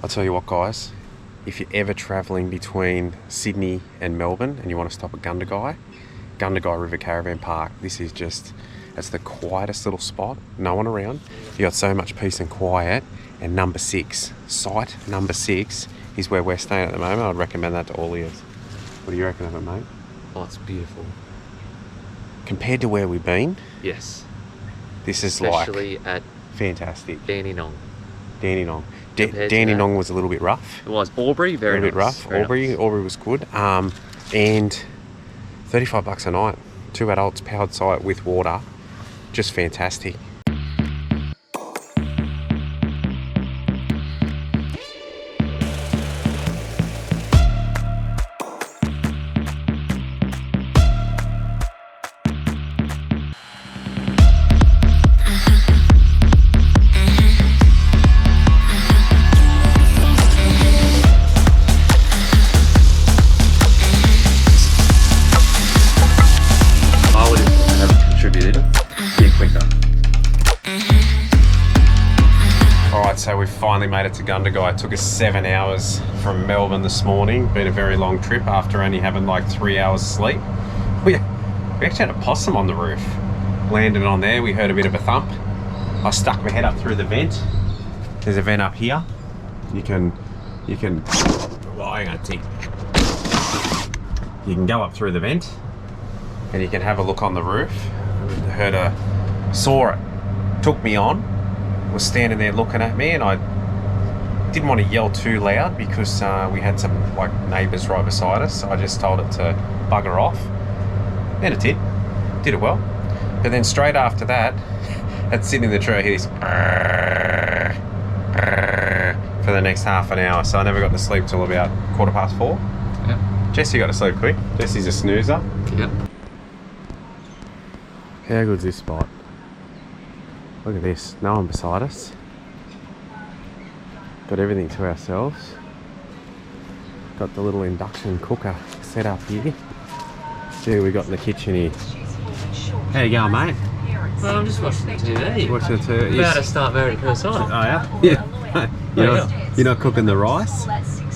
I'll tell you what, guys, if you're ever travelling between Sydney and Melbourne and you want to stop at Gundagai River Caravan Park, this is just, it's the quietest little spot, no one around. You got so much peace and quiet. And number 6, site number 6 is where we're staying at the moment. I'd recommend that to all of you. What do you reckon of it, mate? Oh, it's beautiful. Compared to where we've been, yes, this is especially like at fantastic. Dandenong. Dandenong was a little bit rough. It was. Aubrey, very a little nice. bit rough. Very nice. Aubrey was good. And $35 a night, 2 adults, powered site with water, just fantastic. So we finally made it to Gundagai. It took us 7 hours from Melbourne this morning. Been a very long trip after only having like 3 hours sleep. We actually had a possum on the roof. Landed on there, we heard a bit of a thump. I stuck my head up through the vent. There's a vent up here. You can, well, hang on, tick. You can go up through the vent and you can have a look on the roof. Saw it, took me on. Was standing there looking at me, and I didn't want to yell too loud because we had some like neighbours right beside us, so I just told it to bugger off, and it did it well. But then straight after that, it's sitting in the tree, I hear this for the next half an hour, so I never got to sleep till about 4:15. Yeah. Jesse got to sleep quick. Jesse's a snoozer. Yeah. How good's this spot? Look at this, no one beside us. Got everything to ourselves. Got the little induction cooker set up here. See what we got in the kitchen here. How you going, mate? Well, I'm just watching the TV. Watching the TV. About to start Married at First Sight. Oh yeah? Yeah. You're not cooking the rice?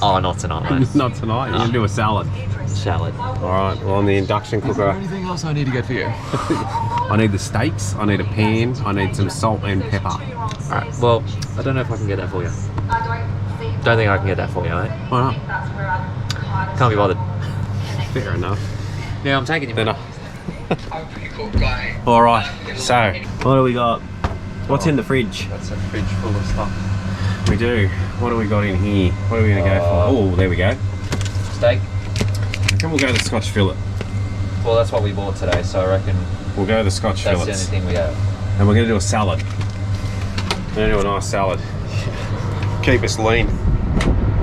Oh, not tonight, mate. Not tonight, you're going to do a salad. Salad. Alright, well on the induction cooker. Is there anything else I need to get for you? I need the steaks, I need a pan, I need some salt and pepper. Alright, well, I don't know if I can get that for you. Don't think I can get that for you, mate. Why not? Can't be bothered. Fair enough. Yeah, I'm taking you. Then Alright, so what do we got? What's in the fridge? That's a fridge full of stuff. We do. What do we got in here? What are we going to go for? Oh, there we go. Steak. I reckon we'll go the Scotch fillet. Well, that's what we bought today, so I reckon we'll go the Scotch fillets. that's the only thing we have. And we're going to do a salad. We're going to do a nice salad. Keep us lean.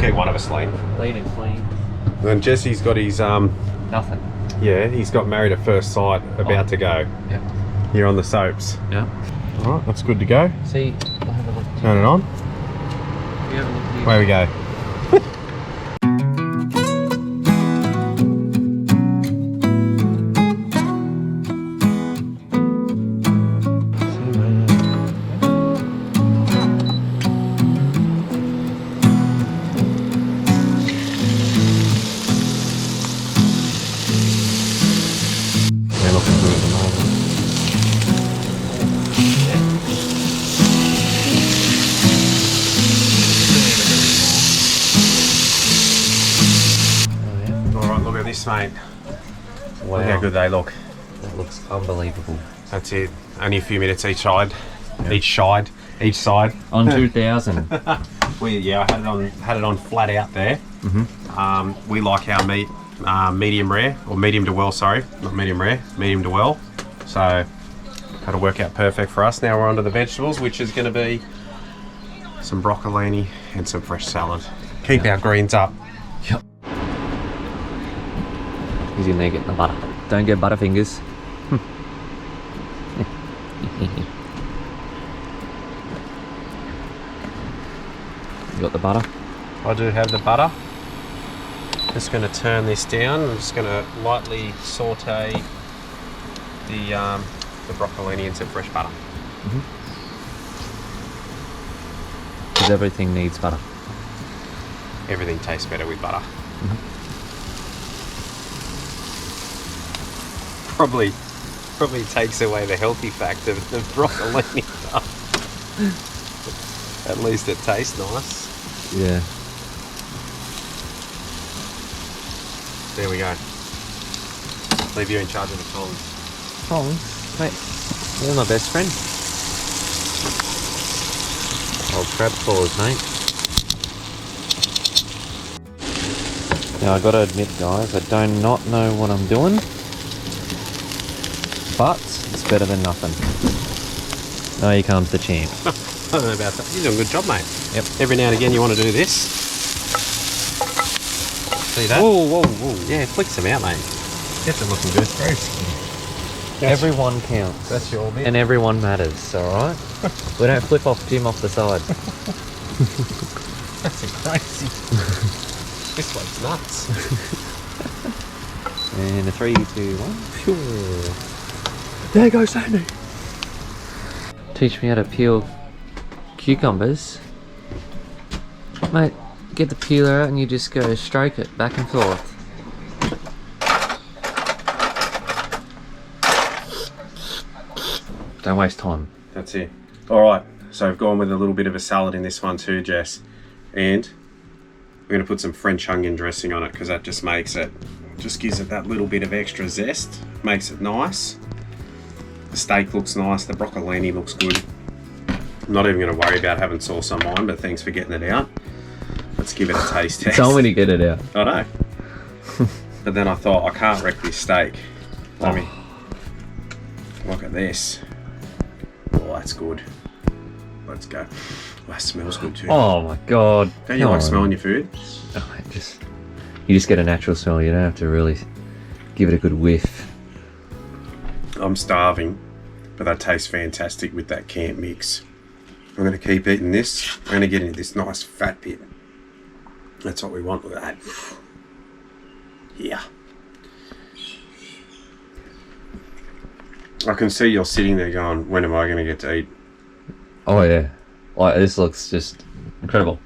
Keep one of us lean. Lean and clean. Then Jesse's got his Nothing. yeah, he's got Married at First Sight about to go. Yep. You're on the soaps. Yeah. Alright, that's good to go. See, I'll have a look. Turn it on. You have a look here. Away we go. Mate. Wow. Look how good they look. That looks unbelievable. That's it. Only a few minutes each side. Yep. Each side. On 2000. I had it on flat out there. Mm-hmm. We like our meat medium rare, or medium to well, sorry. Not medium rare, medium to well. So that'll work out perfect for us. Now we're onto the vegetables, which is going to be some broccolini and some fresh salad. Keep our greens up. Yep. He's in there getting the butter. Don't get butterfingers. You got the butter? I do have the butter. Just going to turn this down. I'm just going to lightly saute the broccolini in some fresh butter. Because everything needs butter. Everything tastes better with butter. Probably takes away the healthy factor of the broccolini stuff. At least it tastes nice. Yeah. There we go. Leave you in charge of the tongs. Tongs? Mate, you're my best friend. Old crab claws, mate. Now I gotta admit guys, I do not know what I'm doing. But it's better than nothing. Oh, here comes the champ. I don't know about that. You're doing a good job, mate. Yep. Every now and again you want to do this. See that? Whoa, whoa, whoa. Yeah, flicks them out, mate. Gets them looking good. Very skinny. Everyone counts. That's your bit. And everyone matters, alright? We don't flip off Jim off the side. That's crazy. This one's nuts. And a 3, 2, 1. Sure. There goes Sandy. Teach me how to peel cucumbers. Mate, get the peeler out and you just go stroke it back and forth. Don't waste time. That's it. Alright, so I've gone with a little bit of a salad in this one too, Jess. And we're going to put some French onion dressing on it because that just makes it, just gives it that little bit of extra zest. Makes it nice. The steak looks nice, the broccolini looks good. I'm not even going to worry about having sauce on mine, but thanks for getting it out. Let's give it a taste test. Tell me to get it out. I know. But then I thought, I can't wreck this steak. Let me look at this. Oh, that's good. Let's go. Oh, that smells good too. Oh my god. Don't you like smelling your food? Oh, you just get a natural smell, you don't have to really give it a good whiff. I'm starving, but that tastes fantastic with that camp mix. I'm going to keep eating this. We're going to get into this nice fat bit. That's what we want with that. Yeah. I can see you're sitting there going, when am I going to get to eat? Oh yeah. Like, this looks just incredible.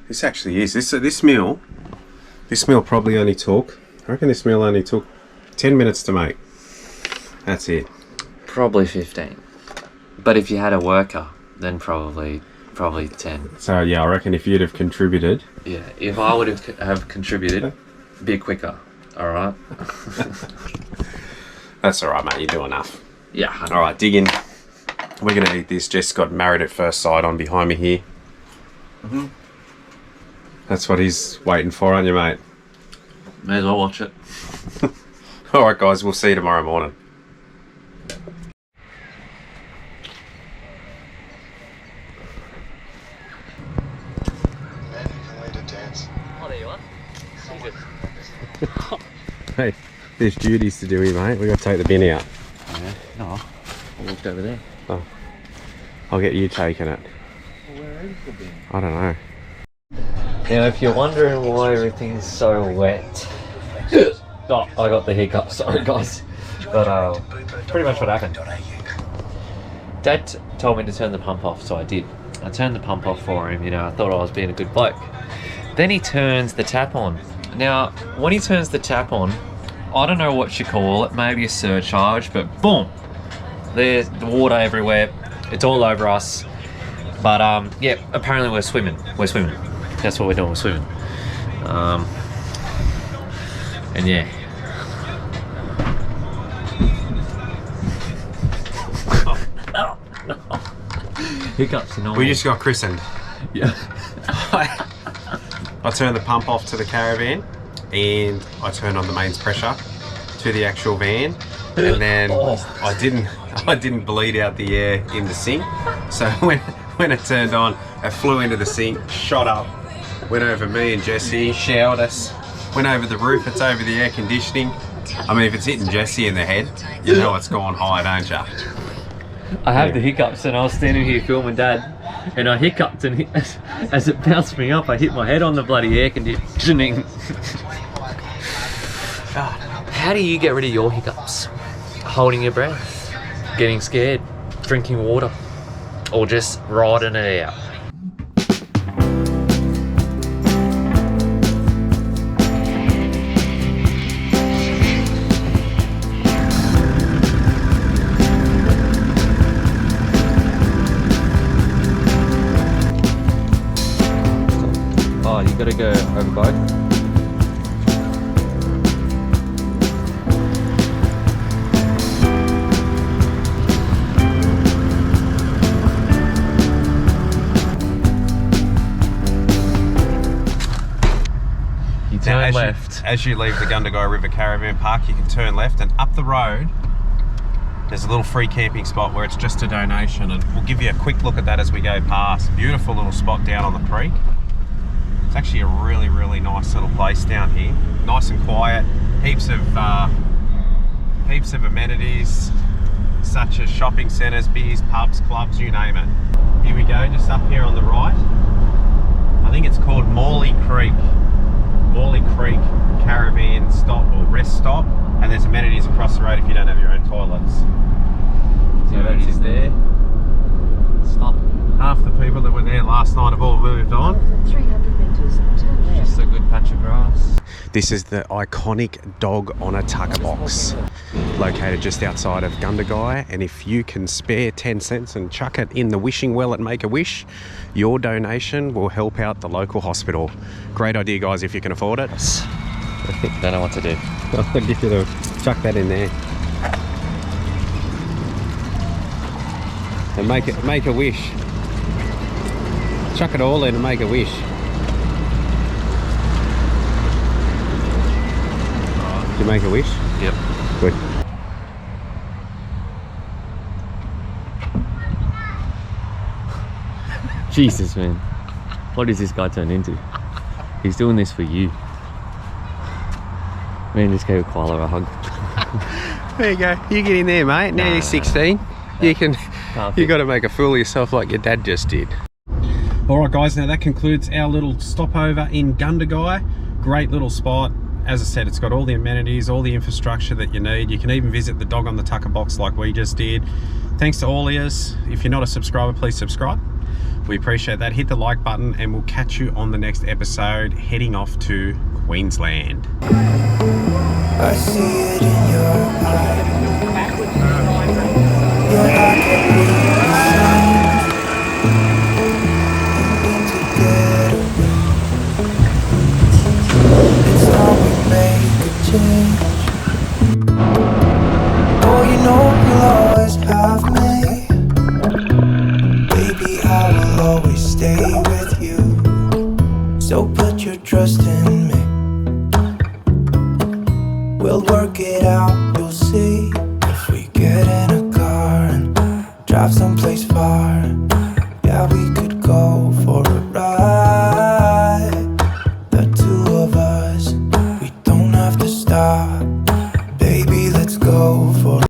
This actually is. This meal probably only took, I reckon this meal only took 10 minutes to make. That's it. Probably 15. But if you had a worker, then probably 10. So yeah, I reckon if you'd have contributed. Yeah, if I would have contributed, a bit quicker. All right. That's all right, mate. You do enough. Yeah. All right, dig in. We're gonna eat this. Jess got Married at First Sight on behind me here. Mm-hmm. That's what he's waiting for, aren't you, mate? May as well watch it. All right, guys. We'll see you tomorrow morning. Oh, there you are. Hey, there's duties to do here, mate. We got to take the bin out. Yeah. No, I walked over there. Oh, I'll get you taking it. Well, where is the bin? I don't know. Now, if you're wondering why everything's so wet, oh, I got the hiccup. Sorry, guys. But pretty much what happened. Dad told me to turn the pump off, so I did. I turned the pump off for him. You know, I thought I was being a good bloke. Then he turns the tap on. Now, when he turns the tap on, I don't know what you call it. Maybe a surcharge, but boom, there's the water everywhere. It's all over us. But yeah, apparently we're swimming. We're swimming. That's what we're doing. We're swimming. And yeah. Hiccups and all. We just got christened. Yeah. I turned the pump off to the caravan and I turned on the mains pressure to the actual van, and then I didn't bleed out the air in the sink. So when it turned on, it flew into the sink, shot up, went over me and Jesse, showered us, went over the roof. It's over the air conditioning. I mean, if it's hitting Jesse in the head, you know it's gone high, don't you? I have the hiccups, and I was standing here filming Dad, and I hiccuped, and as it bounced me up, I hit my head on the bloody air conditioning. God, how do you get rid of your hiccups? Holding your breath, getting scared, drinking water, or just riding it out? Oh, you gotta go over both. You turn left. As you leave the Gundagai River Caravan Park, you can turn left, and up the road there's a little free camping spot where it's just a donation, and we'll give you a quick look at that as we go past. Beautiful little spot down on the creek. It's actually a really, really nice little place down here. Nice and quiet. Heaps of amenities such as shopping centres, beers, pubs, clubs, you name it. Here we go, just up here on the right. I think it's called Morley Creek Caravan Stop or Rest Stop, and there's amenities across the road if you don't have your own toilets. So that's it there. Stop. Half the people that were there last night have all moved on. 300 meters, turn left. Just a good patch of grass. This is the iconic dog on a Tuckerbox, located just outside of Gundagai, and if you can spare 10 cents and chuck it in the wishing well at Make-A-Wish, your donation will help out the local hospital. Great idea, guys, if you can afford it. I don't know what to do. I'll get you to chuck that in there. And make a wish. Chuck it all in and make a wish. Did you make a wish? Yep. Good. Jesus, man. What is this guy turned into? He's doing this for you. Man, just gave a koala a hug. There you go. You get in there, mate. Now you're 16. You got to make a fool of yourself like your dad just did. All right, guys. Now that concludes our little stopover in Gundagai. Great little spot. As I said, it's got all the amenities, all the infrastructure that you need. You can even visit the dog on the Tuckerbox like we just did. Thanks to all of us. If you're not a subscriber, please subscribe. We appreciate that. Hit the like button, and we'll catch you on the next episode heading off to Queensland. I see it in your eyes. Yeah, I can read the signs. And need to get away. It's time we make a change. Oh, you know you'll always have me. Baby, I will always stay with you. So put your trust in me. We'll work it out, you'll see. If we get in a car and drive someplace far, yeah, we could go for a ride.